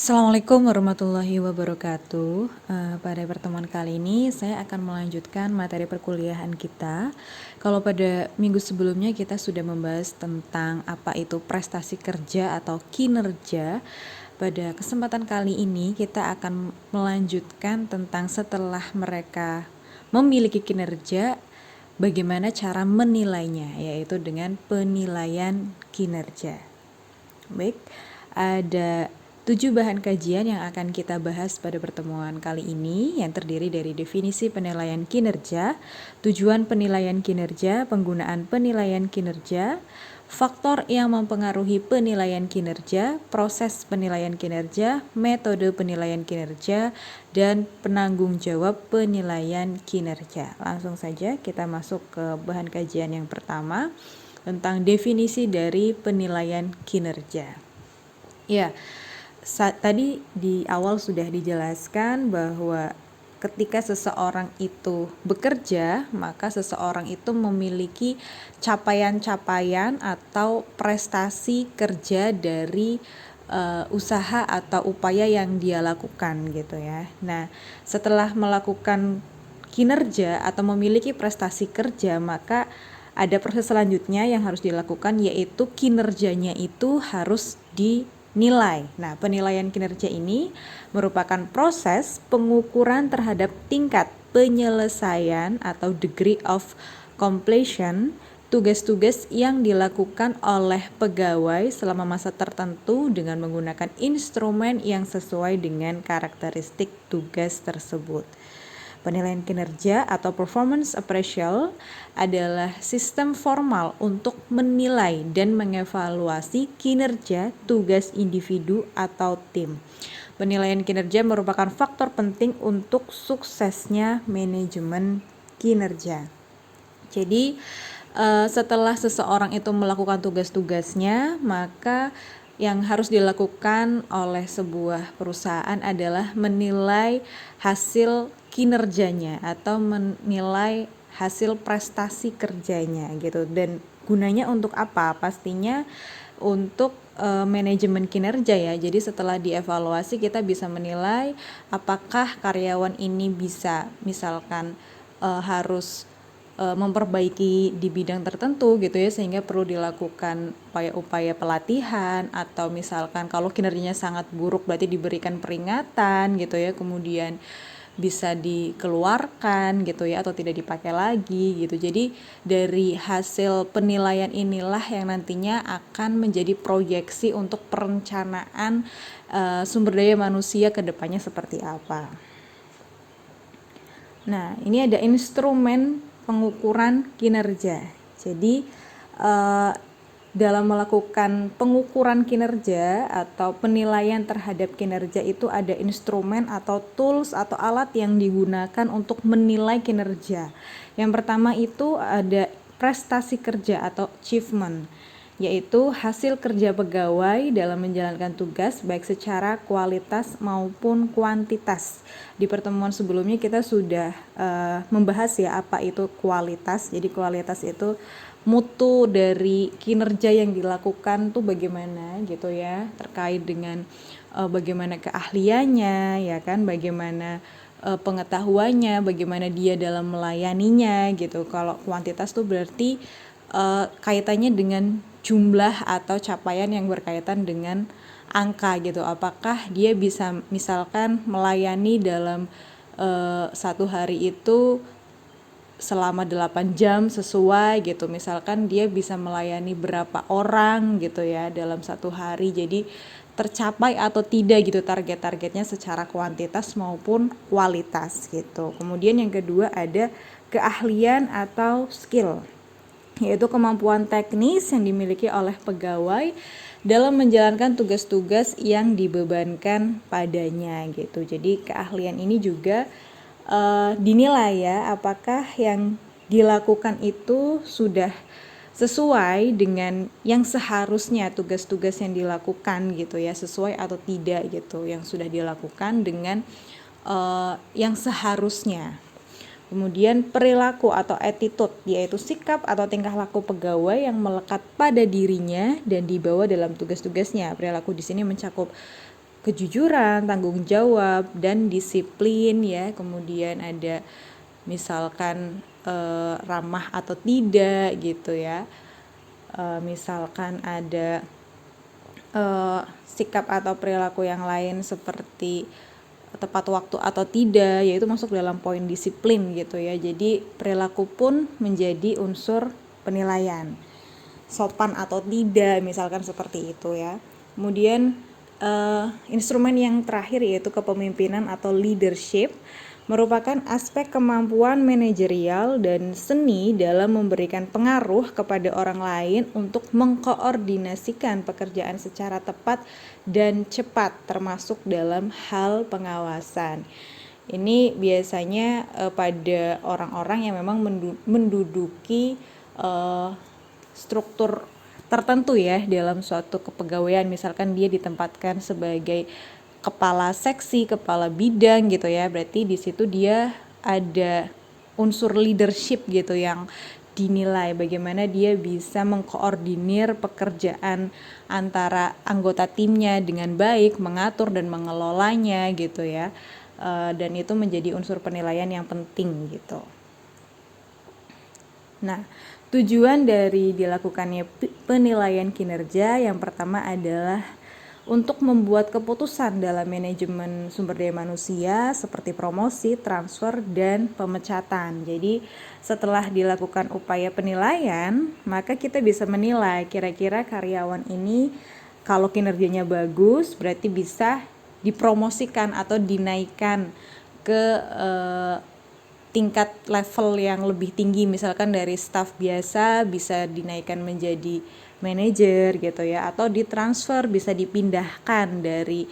Assalamualaikum warahmatullahi wabarakatuh. Pada pertemuan kali ini saya akan melanjutkan materi perkuliahan kita. Kalau pada minggu sebelumnya kita sudah membahas tentang apa itu prestasi kerja atau kinerja. Pada kesempatan kali ini kita akan melanjutkan tentang setelah mereka memiliki kinerja, bagaimana cara menilainya, yaitu dengan penilaian kinerja. Baik, ada 7 bahan kajian yang akan kita bahas pada pertemuan kali ini yang terdiri dari definisi penilaian kinerja, tujuan penilaian kinerja, penggunaan penilaian kinerja, faktor yang mempengaruhi penilaian kinerja, proses penilaian kinerja, metode penilaian kinerja, dan penanggung jawab penilaian kinerja. Langsung saja kita masuk ke bahan kajian yang pertama tentang definisi dari penilaian kinerja. Ya, tadi di awal sudah dijelaskan bahwa ketika seseorang itu bekerja, maka seseorang itu memiliki capaian-capaian atau prestasi kerja dari usaha atau upaya yang dia lakukan gitu ya. Nah, setelah melakukan kinerja atau memiliki prestasi kerja, maka ada proses selanjutnya yang harus dilakukan, yaitu kinerjanya itu harus dinilai. Nah, penilaian kinerja ini merupakan proses pengukuran terhadap tingkat penyelesaian atau degree of completion tugas-tugas yang dilakukan oleh pegawai selama masa tertentu dengan menggunakan instrumen yang sesuai dengan karakteristik tugas tersebut. Penilaian kinerja atau performance appraisal adalah sistem formal untuk menilai dan mengevaluasi kinerja tugas individu atau tim. Penilaian kinerja merupakan faktor penting untuk suksesnya manajemen kinerja. Jadi, setelah seseorang itu melakukan tugas-tugasnya, maka yang harus dilakukan oleh sebuah perusahaan adalah menilai hasil kinerjanya atau menilai hasil prestasi kerjanya gitu. Dan gunanya untuk apa? Pastinya untuk manajemen kinerja ya. Jadi setelah dievaluasi kita bisa menilai apakah karyawan ini bisa misalkan harus memperbaiki di bidang tertentu gitu ya, sehingga perlu dilakukan upaya-upaya pelatihan, atau misalkan kalau kinerjanya sangat buruk berarti diberikan peringatan gitu ya, kemudian bisa dikeluarkan gitu ya, atau tidak dipakai lagi gitu. Jadi dari hasil penilaian inilah yang nantinya akan menjadi proyeksi untuk perencanaan sumber daya manusia ke depannya seperti apa. Nah, ini ada instrumen pengukuran kinerja. Jadi dalam melakukan pengukuran kinerja atau penilaian terhadap kinerja itu ada instrumen atau tools atau alat yang digunakan untuk menilai kinerja. Yang pertama itu ada prestasi kerja atau achievement, yaitu hasil kerja pegawai dalam menjalankan tugas baik secara kualitas maupun kuantitas. Di pertemuan sebelumnya kita sudah membahas ya apa itu kualitas. Jadi kualitas itu mutu dari kinerja yang dilakukan tuh bagaimana gitu ya, terkait dengan bagaimana keahliannya ya kan, bagaimana pengetahuannya, bagaimana dia dalam melayaninya gitu. Kalau kuantitas tuh berarti kaitannya dengan jumlah atau capaian yang berkaitan dengan angka gitu. Apakah dia bisa misalkan melayani dalam satu hari itu selama 8 jam sesuai gitu. Misalkan dia bisa melayani berapa orang gitu ya dalam satu hari. Jadi tercapai atau tidak gitu target-targetnya secara kuantitas maupun kualitas gitu. Kemudian yang kedua ada keahlian atau skill, yaitu kemampuan teknis yang dimiliki oleh pegawai dalam menjalankan tugas-tugas yang dibebankan padanya gitu. Jadi keahlian ini juga dinilai ya, apakah yang dilakukan itu sudah sesuai dengan yang seharusnya, tugas-tugas yang dilakukan gitu ya, sesuai atau tidak gitu yang sudah dilakukan dengan yang seharusnya. Kemudian perilaku atau attitude, yaitu sikap atau tingkah laku pegawai yang melekat pada dirinya dan dibawa dalam tugas-tugasnya. Perilaku di sini mencakup kejujuran, tanggung jawab, dan disiplin ya. Kemudian ada misalkan ramah atau tidak gitu ya. Misalkan ada sikap atau perilaku yang lain seperti tepat waktu atau tidak, yaitu masuk dalam poin disiplin gitu ya. Jadi perilaku pun menjadi unsur penilaian. Sopan atau tidak misalkan seperti itu ya. Kemudian instrumen yang terakhir yaitu kepemimpinan atau leadership merupakan aspek kemampuan manajerial dan seni dalam memberikan pengaruh kepada orang lain untuk mengkoordinasikan pekerjaan secara tepat dan cepat, termasuk dalam hal pengawasan. Ini biasanya pada orang-orang yang memang menduduki struktur tertentu ya dalam suatu kepegawaian. Misalkan dia ditempatkan sebagai kepala seksi, kepala bidang gitu ya, berarti di situ dia ada unsur leadership gitu yang dinilai bagaimana dia bisa mengkoordinir pekerjaan antara anggota timnya dengan baik, mengatur dan mengelolanya gitu ya. Dan itu menjadi unsur penilaian yang penting gitu. Nah, tujuan dari dilakukannya penilaian kinerja yang pertama adalah untuk membuat keputusan dalam manajemen sumber daya manusia seperti promosi, transfer, dan pemecatan. Jadi setelah dilakukan upaya penilaian, maka kita bisa menilai kira-kira karyawan ini kalau kinerjanya bagus berarti bisa dipromosikan atau dinaikkan ke tingkat level yang lebih tinggi, misalkan dari staf biasa bisa dinaikkan menjadi manajer gitu ya, atau ditransfer bisa dipindahkan dari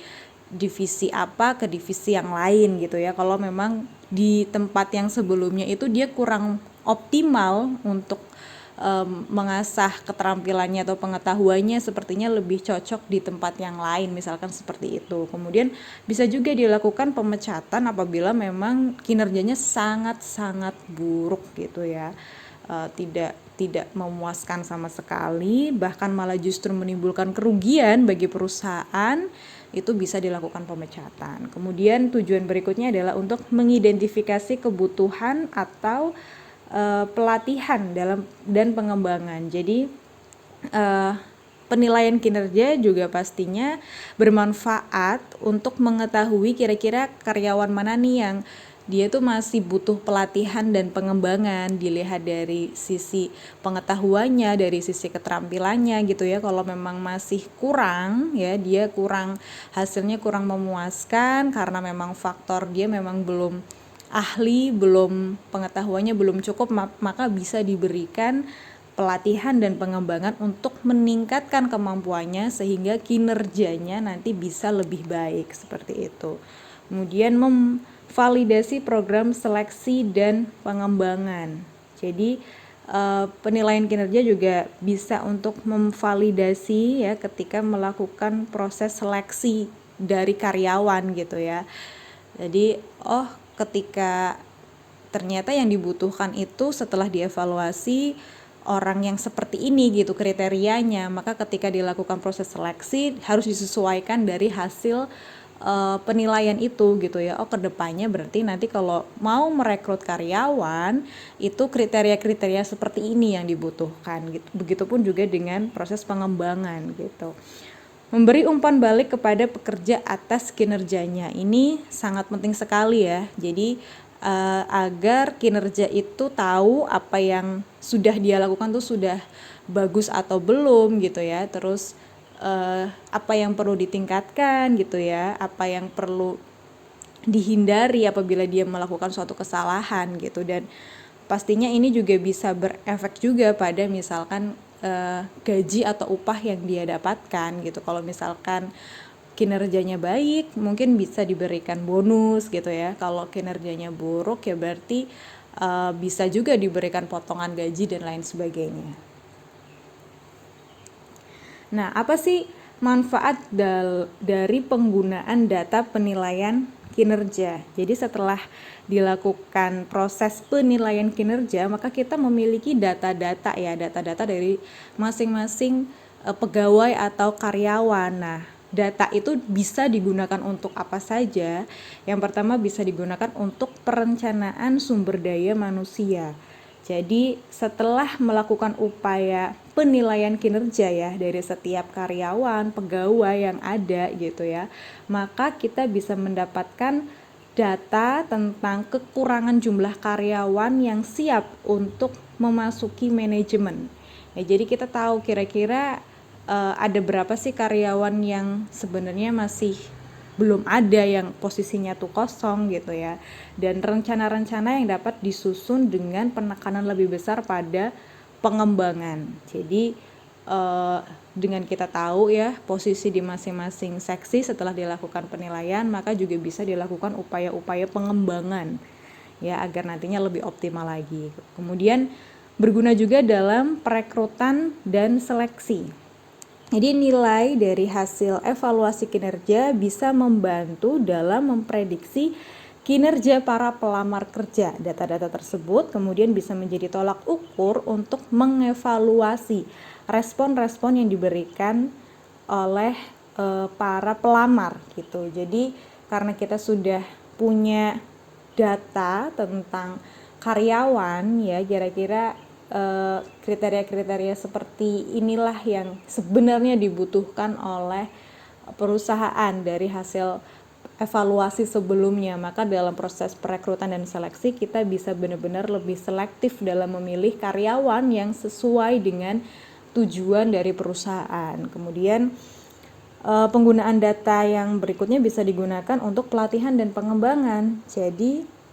divisi apa ke divisi yang lain gitu ya. Kalau memang di tempat yang sebelumnya itu dia kurang optimal untuk mengasah keterampilannya atau pengetahuannya, sepertinya lebih cocok di tempat yang lain misalkan seperti itu. Kemudian bisa juga dilakukan pemecatan apabila memang kinerjanya sangat-sangat buruk gitu ya, tidak memuaskan sama sekali, bahkan malah justru menimbulkan kerugian bagi perusahaan, itu bisa dilakukan pemecatan. Kemudian tujuan berikutnya adalah untuk mengidentifikasi kebutuhan atau pelatihan dan pengembangan. Jadi penilaian kinerja juga pastinya bermanfaat untuk mengetahui kira-kira karyawan mana nih yang dia tuh masih butuh pelatihan dan pengembangan, dilihat dari sisi pengetahuannya, dari sisi keterampilannya gitu ya. Kalau memang masih kurang ya, dia hasilnya kurang memuaskan karena memang faktor dia memang belum ahli, pengetahuannya belum cukup, maka bisa diberikan pelatihan dan pengembangan untuk meningkatkan kemampuannya sehingga kinerjanya nanti bisa lebih baik seperti itu. Kemudian memvalidasi program seleksi dan pengembangan. Jadi penilaian kinerja juga bisa untuk memvalidasi ya ketika melakukan proses seleksi dari karyawan gitu ya. Jadi ketika ternyata yang dibutuhkan itu setelah dievaluasi orang yang seperti ini gitu kriterianya, maka ketika dilakukan proses seleksi harus disesuaikan dari hasil penilaian itu gitu ya. Kedepannya berarti nanti kalau mau merekrut karyawan itu kriteria-kriteria seperti ini yang dibutuhkan gitu. Begitupun juga dengan proses pengembangan gitu. Memberi umpan balik kepada pekerja atas kinerjanya ini sangat penting sekali ya. Jadi agar kinerja itu tahu apa yang sudah dia lakukan tuh sudah bagus atau belum gitu ya. Terus apa yang perlu ditingkatkan gitu ya, apa yang perlu dihindari apabila dia melakukan suatu kesalahan gitu. Dan pastinya ini juga bisa berefek juga pada misalkan gaji atau upah yang dia dapatkan gitu. Kalau misalkan kinerjanya baik mungkin bisa diberikan bonus gitu ya. Kalau kinerjanya buruk ya berarti bisa juga diberikan potongan gaji dan lain sebagainya. Nah, apa sih manfaat dari penggunaan data penilaian kinerja? Jadi setelah dilakukan proses penilaian kinerja, maka kita memiliki data-data dari masing-masing pegawai atau karyawan. Nah, data itu bisa digunakan untuk apa saja. Yang pertama bisa digunakan untuk perencanaan sumber daya manusia. Jadi setelah melakukan upaya penilaian kinerja ya dari setiap karyawan, pegawai yang ada gitu ya, maka kita bisa mendapatkan data tentang kekurangan jumlah karyawan yang siap untuk memasuki manajemen. Ya, jadi kita tahu kira-kira ada berapa sih karyawan yang sebenarnya masih belum ada, yang posisinya tuh kosong gitu ya, dan rencana-rencana yang dapat disusun dengan penekanan lebih besar pada pengembangan. Jadi dengan kita tahu ya posisi di masing-masing seksi setelah dilakukan penilaian, maka juga bisa dilakukan upaya-upaya pengembangan ya agar nantinya lebih optimal lagi. Kemudian berguna juga dalam perekrutan dan seleksi. Jadi nilai dari hasil evaluasi kinerja bisa membantu dalam memprediksi kinerja para pelamar kerja. Data-data tersebut kemudian bisa menjadi tolak ukur untuk mengevaluasi respon-respon yang diberikan oleh para pelamar gitu. Jadi karena kita sudah punya data tentang karyawan ya, kira-kira kriteria-kriteria seperti inilah yang sebenarnya dibutuhkan oleh perusahaan dari hasil evaluasi sebelumnya. Maka dalam proses perekrutan dan seleksi kita bisa benar-benar lebih selektif dalam memilih karyawan yang sesuai dengan tujuan dari perusahaan. Kemudian penggunaan data yang berikutnya bisa digunakan untuk pelatihan dan pengembangan. Jadi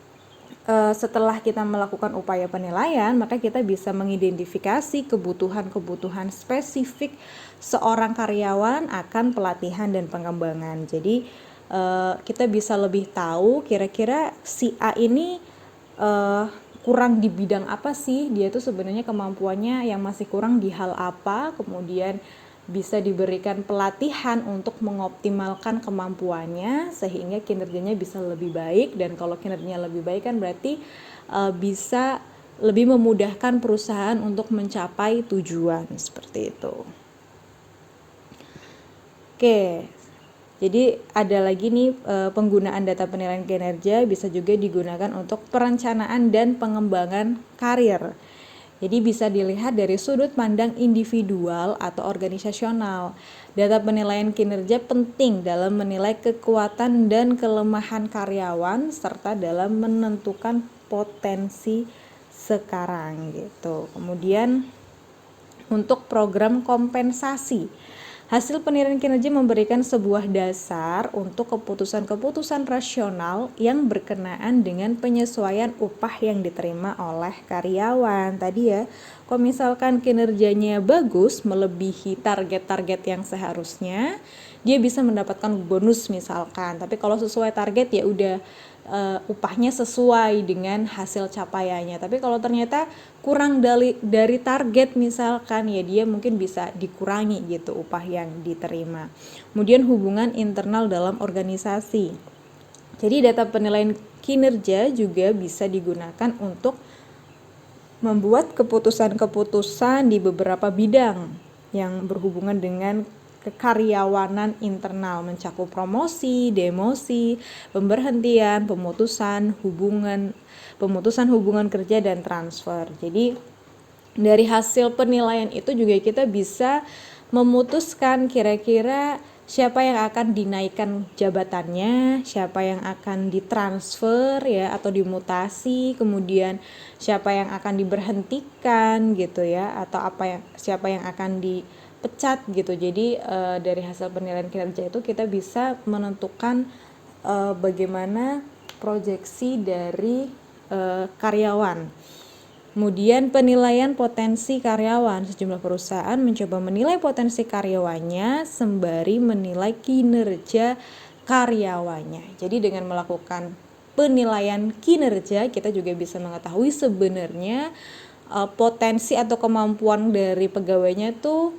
setelah kita melakukan upaya penilaian, maka kita bisa mengidentifikasi kebutuhan-kebutuhan spesifik seorang karyawan akan pelatihan dan pengembangan. Jadi kita bisa lebih tahu kira-kira si A ini kurang di bidang apa sih, dia tuh sebenarnya kemampuannya yang masih kurang di hal apa, kemudian bisa diberikan pelatihan untuk mengoptimalkan kemampuannya sehingga kinerjanya bisa lebih baik. Dan kalau kinerjanya lebih baik kan berarti bisa lebih memudahkan perusahaan untuk mencapai tujuan seperti itu. Oke, jadi ada lagi nih penggunaan data penilaian kinerja bisa juga digunakan untuk perencanaan dan pengembangan karir. Jadi bisa dilihat dari sudut pandang individual atau organisasional. Data penilaian kinerja penting dalam menilai kekuatan dan kelemahan karyawan serta dalam menentukan potensi sekarang gitu. Kemudian untuk program kompensasi, hasil penilaian kinerja memberikan sebuah dasar untuk keputusan-keputusan rasional yang berkenaan dengan penyesuaian upah yang diterima oleh karyawan. Tadi ya, kalau misalkan kinerjanya bagus melebihi target-target yang seharusnya, dia bisa mendapatkan bonus misalkan. Tapi kalau sesuai target ya udah upahnya sesuai dengan hasil capaiannya. Tapi kalau ternyata kurang dari target misalkan, ya dia mungkin bisa dikurangi gitu upah yang diterima. Kemudian hubungan internal dalam organisasi. Jadi data penilaian kinerja juga bisa digunakan untuk membuat keputusan-keputusan di beberapa bidang yang berhubungan dengan kekaryawanan internal, mencakup promosi, demosi, pemberhentian, pemutusan hubungan kerja dan transfer. Jadi dari hasil penilaian itu juga kita bisa memutuskan kira-kira siapa yang akan dinaikkan jabatannya, siapa yang akan ditransfer ya atau dimutasi, kemudian siapa yang akan diberhentikan gitu ya, atau siapa yang akan dipecat gitu. Jadi dari hasil penilaian kinerja itu kita bisa menentukan bagaimana proyeksi dari karyawan. Kemudian penilaian potensi karyawan. Sejumlah perusahaan mencoba menilai potensi karyawannya sembari menilai kinerja karyawannya. Jadi dengan melakukan penilaian kinerja kita juga bisa mengetahui sebenarnya potensi atau kemampuan dari pegawainya tuh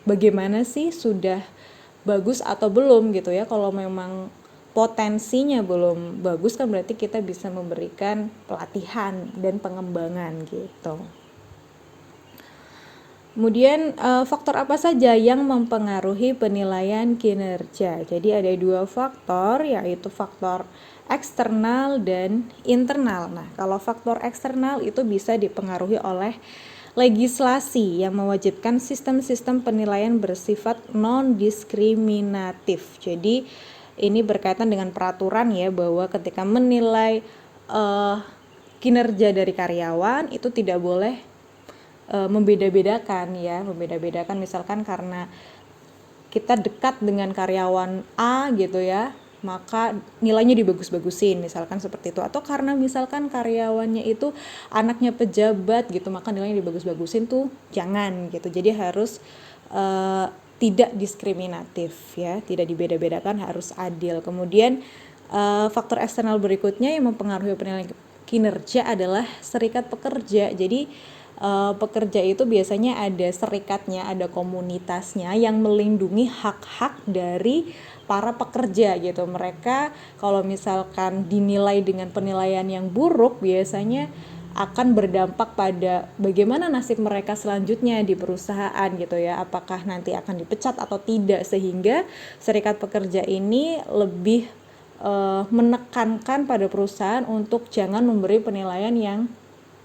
bagaimana sih, sudah bagus atau belum gitu ya. Kalau memang potensinya belum bagus kan berarti kita bisa memberikan pelatihan dan pengembangan gitu. Kemudian faktor apa saja yang mempengaruhi penilaian kinerja? Jadi ada dua faktor, yaitu faktor eksternal dan internal. Nah, kalau faktor eksternal itu bisa dipengaruhi oleh legislasi yang mewajibkan sistem-sistem penilaian bersifat non-diskriminatif. Jadi ini berkaitan dengan peraturan ya, bahwa ketika menilai kinerja dari karyawan itu tidak boleh membeda-bedakan misalkan karena kita dekat dengan karyawan A gitu ya, maka nilainya dibagus-bagusin misalkan seperti itu, atau karena misalkan karyawannya itu anaknya pejabat gitu, maka nilainya dibagus-bagusin tuh jangan gitu. Jadi harus tidak diskriminatif ya, tidak dibeda-bedakan, harus adil. Kemudian faktor eksternal berikutnya yang mempengaruhi penilaian kinerja adalah serikat pekerja. Jadi pekerja itu biasanya ada serikatnya, ada komunitasnya yang melindungi hak-hak dari para pekerja gitu. Mereka kalau misalkan dinilai dengan penilaian yang buruk, biasanya akan berdampak pada bagaimana nasib mereka selanjutnya di perusahaan gitu ya, apakah nanti akan dipecat atau tidak, sehingga serikat pekerja ini lebih menekankan pada perusahaan untuk jangan memberi penilaian yang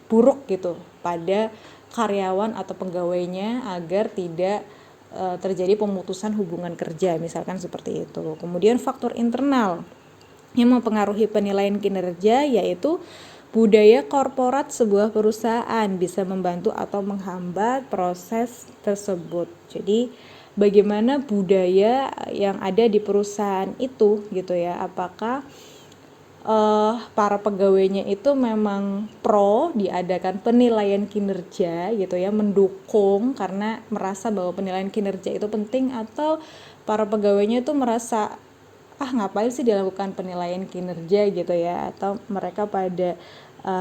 buruk gitu pada karyawan atau pegawainya agar tidak terjadi pemutusan hubungan kerja misalkan seperti itu. Kemudian faktor internal yang mempengaruhi penilaian kinerja yaitu budaya korporat sebuah perusahaan bisa membantu atau menghambat proses tersebut. Jadi bagaimana budaya yang ada di perusahaan itu gitu ya, apakah para pegawainya itu memang pro diadakan penilaian kinerja gitu ya, mendukung karena merasa bahwa penilaian kinerja itu penting, atau para pegawainya itu merasa ngapain sih dilakukan penilaian kinerja gitu ya, atau mereka pada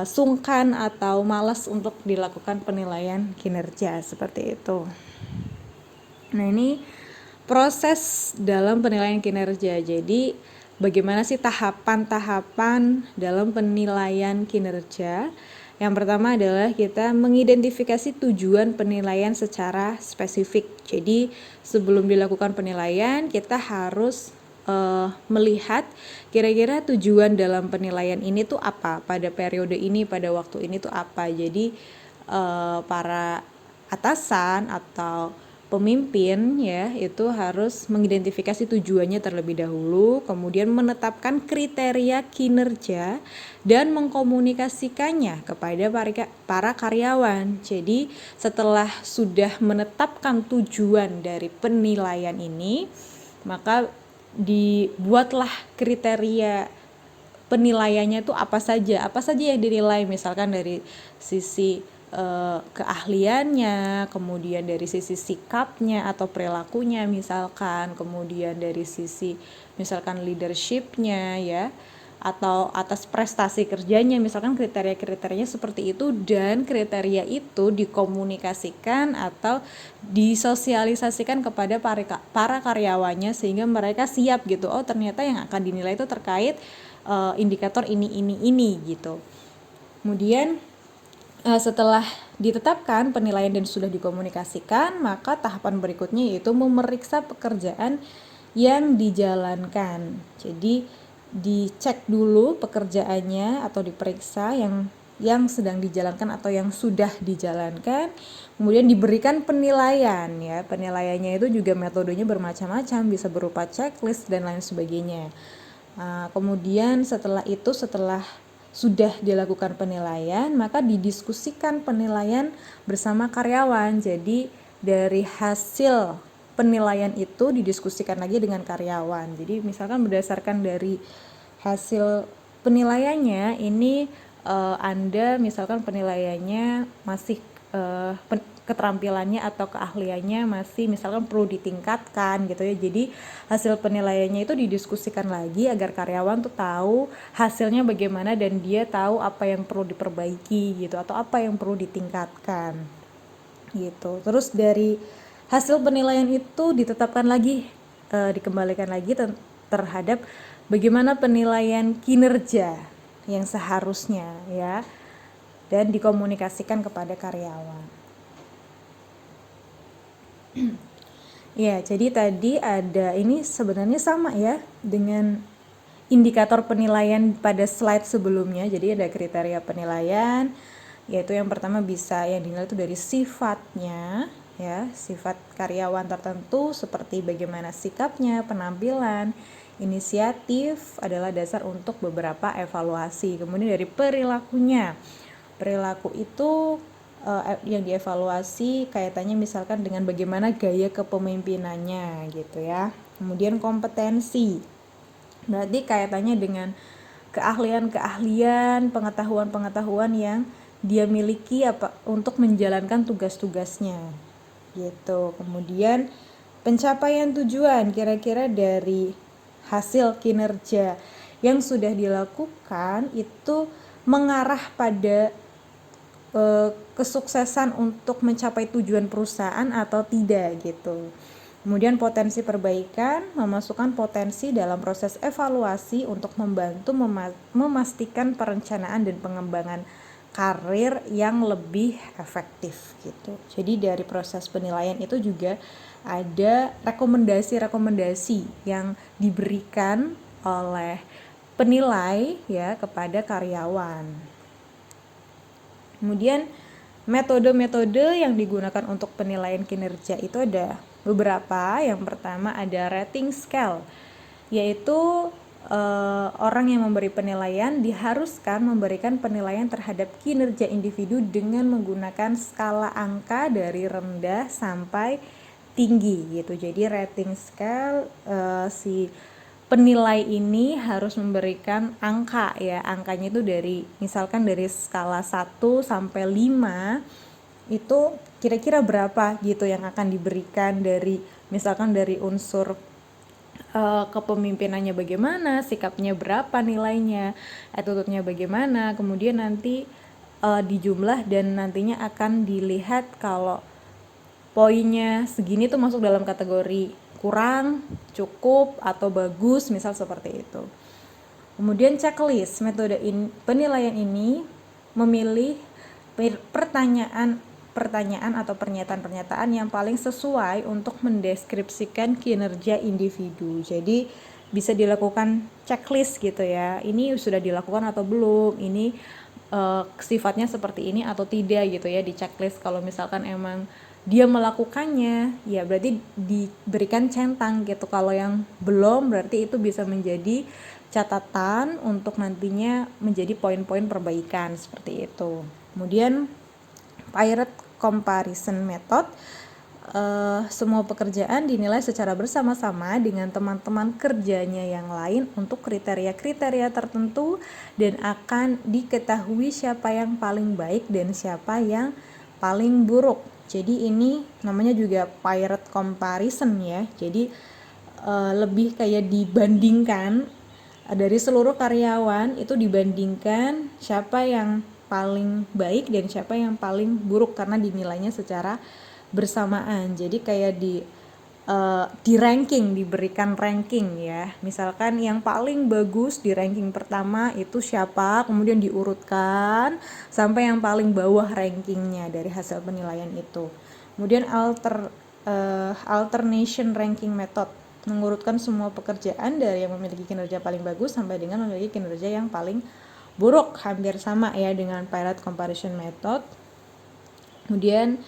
sungkan atau malas untuk dilakukan penilaian kinerja seperti itu. Nah, ini proses dalam penilaian kinerja. Jadi bagaimana sih tahapan-tahapan dalam penilaian kinerja? Yang pertama adalah kita mengidentifikasi tujuan penilaian secara spesifik. Jadi sebelum dilakukan penilaian, kita harus melihat kira-kira tujuan dalam penilaian ini tuh apa, pada periode ini, pada waktu ini tuh apa. Jadi para atasan atau pemimpin ya itu harus mengidentifikasi tujuannya terlebih dahulu, kemudian menetapkan kriteria kinerja dan mengkomunikasikannya kepada para karyawan. Jadi setelah sudah menetapkan tujuan dari penilaian ini, maka dibuatlah kriteria penilaiannya itu apa saja yang dinilai, misalkan dari sisi keahliannya, kemudian dari sisi sikapnya atau perilakunya misalkan, kemudian dari sisi misalkan leadershipnya ya, atau atas prestasi kerjanya, misalkan kriteria-kriterianya seperti itu, dan kriteria itu dikomunikasikan atau disosialisasikan kepada para karyawannya sehingga mereka siap gitu, oh ternyata yang akan dinilai itu terkait indikator ini gitu. Kemudian setelah ditetapkan penilaian dan sudah dikomunikasikan, maka tahapan berikutnya yaitu memeriksa pekerjaan yang dijalankan. Jadi dicek dulu pekerjaannya atau diperiksa yang sedang dijalankan atau yang sudah dijalankan, kemudian diberikan penilaian ya. Penilaiannya itu juga metodenya bermacam-macam, bisa berupa checklist dan lain sebagainya. Kemudian setelah sudah dilakukan penilaian, maka didiskusikan penilaian bersama karyawan. Jadi dari hasil penilaian itu didiskusikan lagi dengan karyawan. Jadi misalkan berdasarkan dari hasil penilaiannya ini, Anda misalkan penilaiannya masih keterampilannya atau keahliannya masih misalkan perlu ditingkatkan gitu ya. Jadi hasil penilaiannya itu didiskusikan lagi agar karyawan tuh tahu hasilnya bagaimana dan dia tahu apa yang perlu diperbaiki gitu, atau apa yang perlu ditingkatkan gitu. Terus dari hasil penilaian itu ditetapkan lagi, dikembalikan lagi terhadap bagaimana penilaian kinerja yang seharusnya ya, dan dikomunikasikan kepada karyawan. Ya, jadi tadi ada ini sebenarnya sama ya dengan indikator penilaian pada slide sebelumnya. Jadi ada kriteria penilaian, yaitu yang pertama bisa yang dinilai itu dari sifatnya, ya, sifat karyawan tertentu seperti bagaimana sikapnya, penampilan, inisiatif adalah dasar untuk beberapa evaluasi. Kemudian dari perilakunya. Perilaku itu yang dievaluasi kaitannya misalkan dengan bagaimana gaya kepemimpinannya gitu ya. Kemudian kompetensi, berarti kaitannya dengan keahlian-keahlian, pengetahuan-pengetahuan yang dia miliki untuk menjalankan tugas-tugasnya gitu. Kemudian pencapaian tujuan, kira-kira dari hasil kinerja yang sudah dilakukan itu mengarah pada kesuksesan untuk mencapai tujuan perusahaan atau tidak gitu. Kemudian potensi perbaikan, memasukkan potensi dalam proses evaluasi untuk membantu memastikan perencanaan dan pengembangan karir yang lebih efektif gitu. Jadi dari proses penilaian itu juga ada rekomendasi-rekomendasi yang diberikan oleh penilai ya kepada karyawan. Kemudian metode-metode yang digunakan untuk penilaian kinerja itu ada beberapa. Yang pertama ada rating scale, yaitu orang yang memberi penilaian diharuskan memberikan penilaian terhadap kinerja individu dengan menggunakan skala angka dari rendah sampai tinggi gitu. Jadi rating scale si penilai ini harus memberikan angka ya. Angkanya itu dari misalkan dari skala 1 sampai 5 itu kira-kira berapa gitu yang akan diberikan dari misalkan dari unsur kepemimpinannya bagaimana, sikapnya berapa nilainya, attitude-nya bagaimana, kemudian nanti dijumlah dan nantinya akan dilihat kalau poinnya segini tuh masuk dalam kategori kurang, cukup, atau bagus, misal seperti itu. Kemudian checklist, metode penilaian ini memilih pertanyaan atau pernyataan-pernyataan yang paling sesuai untuk mendeskripsikan kinerja individu. Jadi bisa dilakukan checklist gitu ya. Ini sudah dilakukan atau belum? Ini sifatnya seperti ini atau tidak gitu ya di checklist. Kalau misalkan emang dia melakukannya, ya berarti diberikan centang gitu. Kalau yang belum, berarti itu bisa menjadi catatan untuk nantinya menjadi poin-poin perbaikan seperti itu. Kemudian Pirate Comparison Method, semua pekerjaan dinilai secara bersama-sama dengan teman-teman kerjanya yang lain untuk kriteria-kriteria tertentu dan akan diketahui siapa yang paling baik dan siapa yang paling buruk. Jadi ini namanya juga Pirate Comparison ya. Jadi lebih kayak dibandingkan dari seluruh karyawan itu dibandingkan siapa yang paling baik dan siapa yang paling buruk karena dinilainya secara bersamaan. Jadi kayak di ranking, diberikan ranking ya. Misalkan yang paling bagus di ranking pertama itu siapa, kemudian diurutkan sampai yang paling bawah rankingnya dari hasil penilaian itu. Kemudian alternation ranking method, mengurutkan semua pekerjaan dari yang memiliki kinerja paling bagus sampai dengan memiliki kinerja yang paling buruk, hampir sama ya dengan Pirate Comparison Method. Kemudian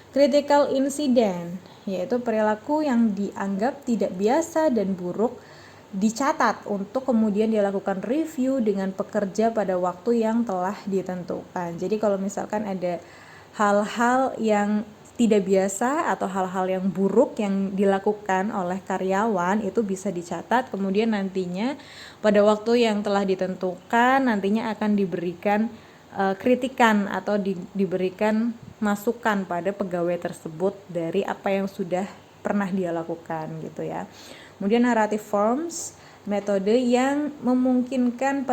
critical incident, yaitu perilaku yang dianggap tidak biasa dan buruk dicatat untuk kemudian dilakukan review dengan pekerja pada waktu yang telah ditentukan. Jadi kalau misalkan ada hal-hal yang tidak biasa atau hal-hal yang buruk yang dilakukan oleh karyawan itu bisa dicatat, kemudian nantinya pada waktu yang telah ditentukan nantinya akan diberikan kritikan atau diberikan masukan pada pegawai tersebut dari apa yang sudah pernah dia lakukan gitu ya. Kemudian narrative forms, metode yang memungkinkan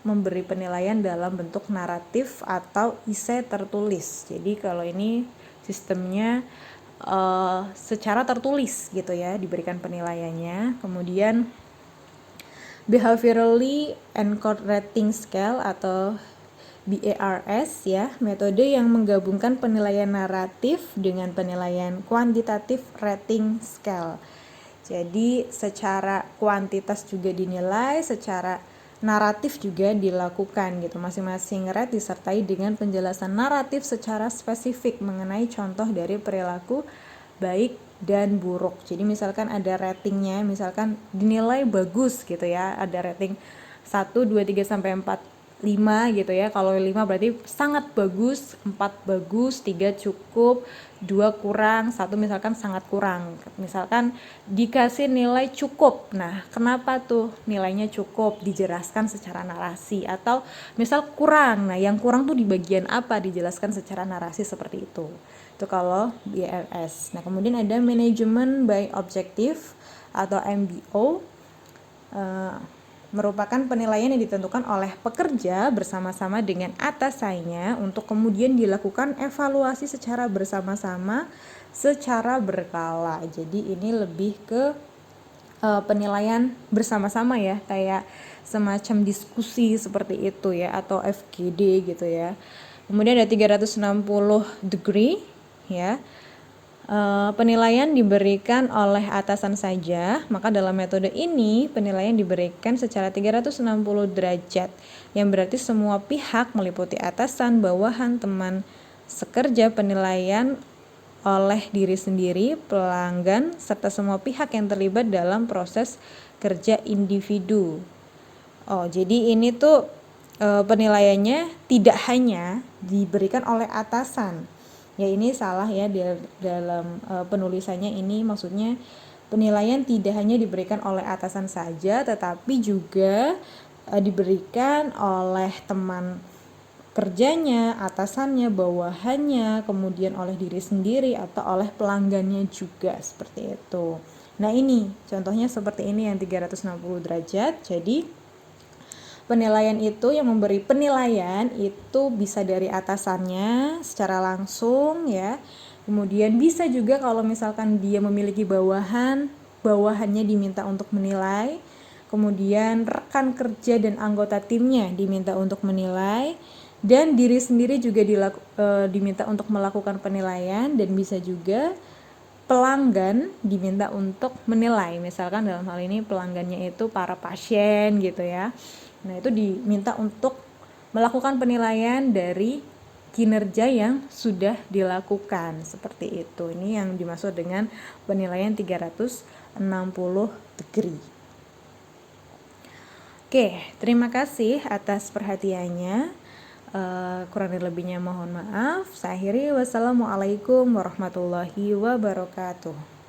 memberi penilaian dalam bentuk naratif atau esai tertulis. Jadi kalau ini sistemnya secara tertulis gitu ya diberikan penilaiannya. Kemudian behaviorally anchored rating scale atau BARS ya, metode yang menggabungkan penilaian naratif dengan penilaian kuantitatif rating scale. Jadi secara kuantitas juga dinilai, secara naratif juga dilakukan gitu. Masing-masing rate disertai dengan penjelasan naratif secara spesifik mengenai contoh dari perilaku baik dan buruk. Jadi misalkan ada ratingnya, misalkan dinilai bagus gitu ya, ada rating 1, 2, 3 sampai 4, 5 gitu ya. Kalau 5 berarti sangat bagus, 4 bagus, 3 cukup, 2 kurang, 1 misalkan sangat kurang. Misalkan dikasih nilai cukup. Nah, kenapa tuh nilainya cukup? Dijelaskan secara narasi. Atau misal kurang. Nah, yang kurang tuh di bagian apa? Dijelaskan secara narasi seperti itu. Itu kalau BLS. Nah, kemudian ada Management by Objective atau MBO. Merupakan penilaian yang ditentukan oleh pekerja bersama-sama dengan atasannya untuk kemudian dilakukan evaluasi secara bersama-sama secara berkala. Jadi ini lebih ke penilaian bersama-sama ya, kayak semacam diskusi seperti itu ya, atau FGD gitu ya. Kemudian ada 360 degree ya. Penilaian diberikan oleh atasan saja, maka dalam metode ini penilaian diberikan secara 360 derajat, yang berarti semua pihak meliputi atasan, bawahan, teman sekerja, penilaian oleh diri sendiri, pelanggan, serta semua pihak yang terlibat dalam proses kerja individu. Jadi ini tuh penilaiannya tidak hanya diberikan oleh atasan. Ya ini salah ya dalam penulisannya ini, maksudnya penilaian tidak hanya diberikan oleh atasan saja, tetapi juga diberikan oleh teman kerjanya, atasannya, bawahannya, kemudian oleh diri sendiri atau oleh pelanggannya juga, seperti itu. Nah ini contohnya seperti ini yang 360 derajat. Jadi penilaian itu, yang memberi penilaian itu bisa dari atasannya secara langsung ya. Kemudian bisa juga kalau misalkan dia memiliki bawahan, bawahannya diminta untuk menilai. Kemudian rekan kerja dan anggota timnya diminta untuk menilai, dan diri sendiri juga diminta untuk melakukan penilaian, dan bisa juga pelanggan diminta untuk menilai. Misalkan dalam hal ini pelanggannya itu para pasien gitu ya. Nah, itu diminta untuk melakukan penilaian dari kinerja yang sudah dilakukan, seperti itu. Ini yang dimaksud dengan penilaian 360 degree. Oke, terima kasih atas perhatiannya. Kurang lebihnya mohon maaf. Saya akhiri, wassalamualaikum warahmatullahi wabarakatuh.